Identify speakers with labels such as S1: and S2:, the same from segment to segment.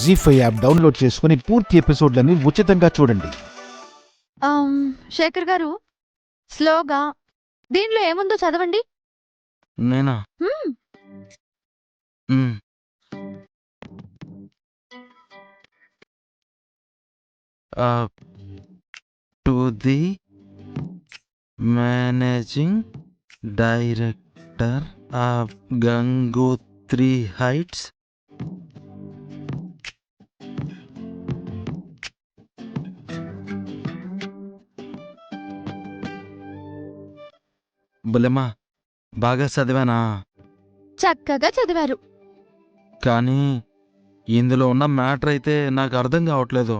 S1: జీ5 app download చేసుకుని పూర్తి ఎపిసోడ్లని ఉచితంగా చూడండి.
S2: శేఖర్ గారు, స్లోగా దీనిలో ఏముందో చదవండి.
S3: నేనా?
S2: హ్మ్.
S3: హ్మ్. To the managing director of Gangotri Heights, బుల్లెమ్మా బాగా చదివానా?
S2: చక్కగా చదివారు.
S3: కానీ ఇందులో ఉన్న మ్యాటర్ అయితే నాకు అర్థం కావట్లేదు.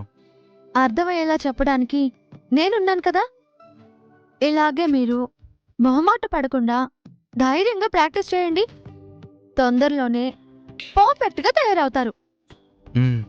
S2: అర్థమయ్యేలా చెప్పడానికి నేనున్నాను కదా. ఇలాగే మీరు మొహమాట పడకుండా ధైర్యంగా ప్రాక్టీస్ చేయండి. తొందరలోనే పర్ఫెక్ట్గా తయారవుతారు.
S3: హ్మ్.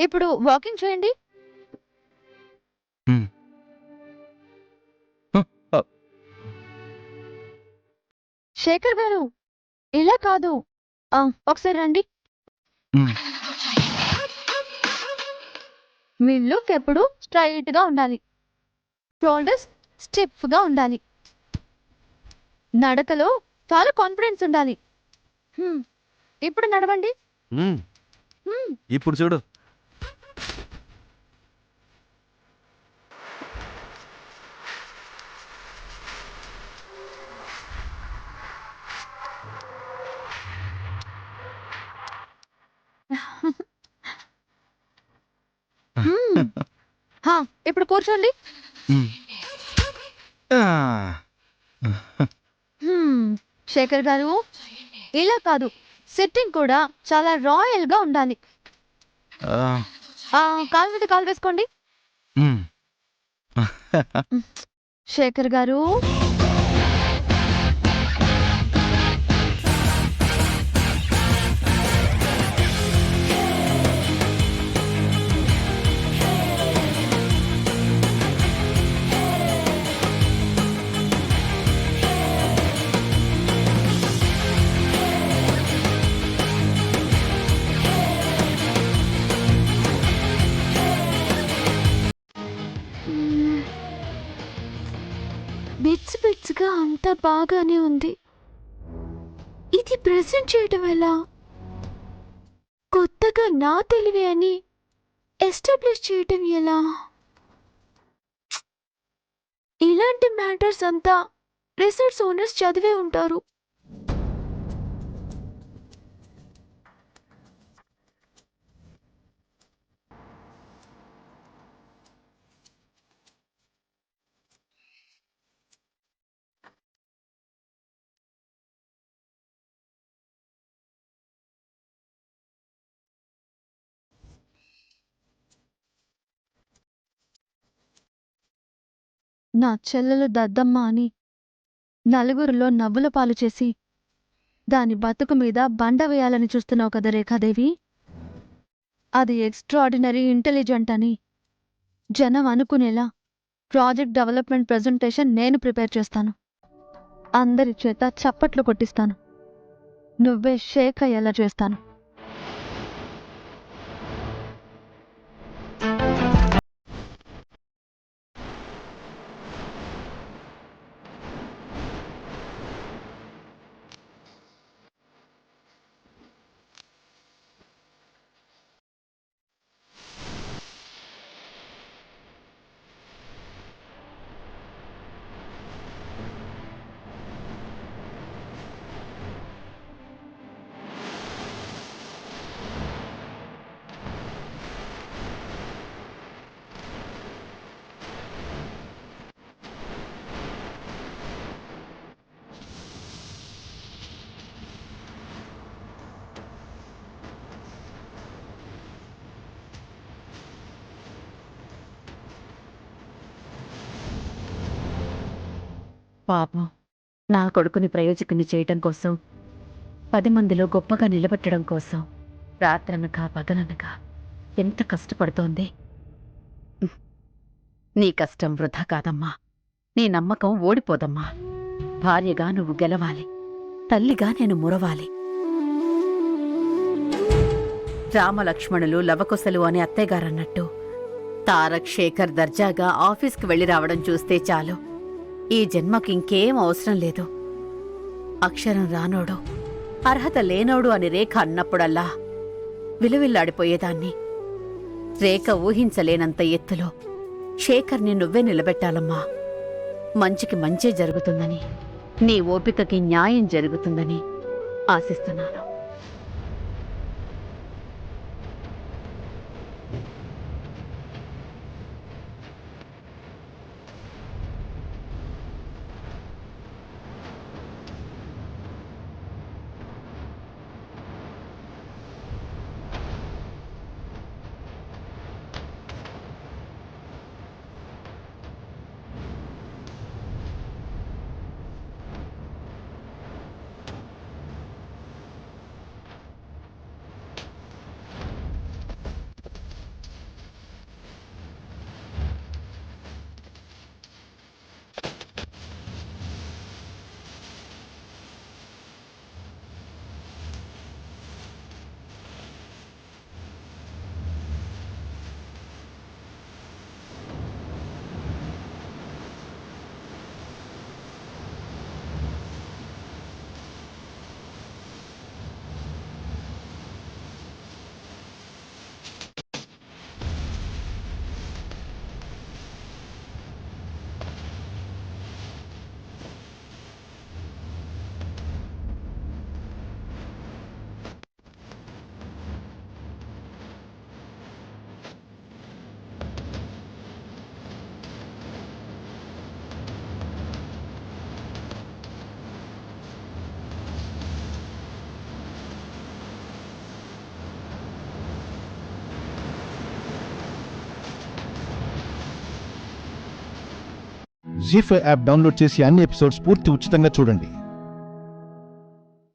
S2: ఇప్పుడు వాకింగ్ చేయండి.
S3: హ్మ్.
S2: శేఖర్ గారు, ఇలా కాదు. ఒకసారి రండి.
S3: హ్మ్.
S2: మీ లుక్ ఎప్పుడు స్ట్రైట్ గా ఉండాలి. షోల్డర్స్ స్టిఫ్ గా ఉండాలి. నడకలో చాలా కాన్ఫిడెన్స్ ఉండాలి. ఇప్పుడు నడవండి.
S3: హ్మ్.
S2: హ్మ్.
S3: ఇప్పుడు చూడు.
S2: హ్మ్. ఇప్పుడు కూర్చోండి.
S3: హ్మ్. ఆ!
S2: శేఖర్ గారు, ఇలా కాదు. సిట్టింగ్ కూడా చాలా రాయల్ గా ఉండాలి.
S3: ఆ!
S2: కాలు మీద కాలు వేసుకోండి.
S3: హ్మ్.
S2: శేఖర్ గారు, బిట్స్ బిట్స్ గా అంతా బాగానే ఉంది. ఇది ప్రెజెంట్ చేయటం ఎలా? కొత్తగా నా తెలివి అని ఎస్టాబ్లిష్ చేయటం ఎలా? ఇలాంటి మ్యాటర్స్ అంతా రిసర్చ్ ఓనర్స్ చదివే ఉంటారు. నా చెల్లెలు దద్దమ్మ అని నలుగురిలో నవ్వుల పాలు చేసి దాని బతుకు మీద బండ వేయాలని చూస్తున్నావు కదా రేఖాదేవి. అది ఎక్స్ట్రాడినరీ ఇంటెలిజెంట్ అని జనం అనుకునేలా ప్రాజెక్ట్ డెవలప్మెంట్ ప్రెజెంటేషన్ నేను ప్రిపేర్ చేస్తాను. అందరి చేత చప్పట్లు కొట్టిస్తాను. నువ్వే షేక్ అయ్యేలా చేస్తాను.
S4: పాపం నా కొడుకుని ప్రయోజకుని చేయటం కోసం 10 మందిలో గొప్పగా నిలబెట్టడం కోసం రాత్రనక పగలనక ఎంత కష్టపడుతోంది. నీ కష్టం వృధా కాదమ్మా. నీ నమ్మకం ఓడిపోదమ్మా. భార్యగా నువ్వు గెలవాలి, తల్లిగా నేను మురవాలి. రామలక్ష్మణులు లవకుశలు అని అత్తయ్యగారన్నట్టు తారక్ శేఖర్ దర్జాగా ఆఫీస్కి వెళ్ళి రావడం చూస్తే చాలు. ఈ జన్మకి ఇంకేం అవసరం లేదు. అక్షరం రానోడు, అర్హత లేనోడు అని రేఖ అన్నప్పుడల్లా విలువిల్లాడిపోయేదాన్ని. రేఖ ఊహించలేనంత ఎత్తులో శేఖర్ని నువ్వే నిలబెట్టాలమ్మా. మంచికి మంచే జరుగుతుందని, నీ ఓపికకి న్యాయం జరుగుతుందని ఆశిస్తున్నాను.
S1: జీ5 యాప్ డౌన్లోడ్ చేసి అన్ని ఎపిసోడ్స్ పూర్తి ఉచితంగా చూడండి.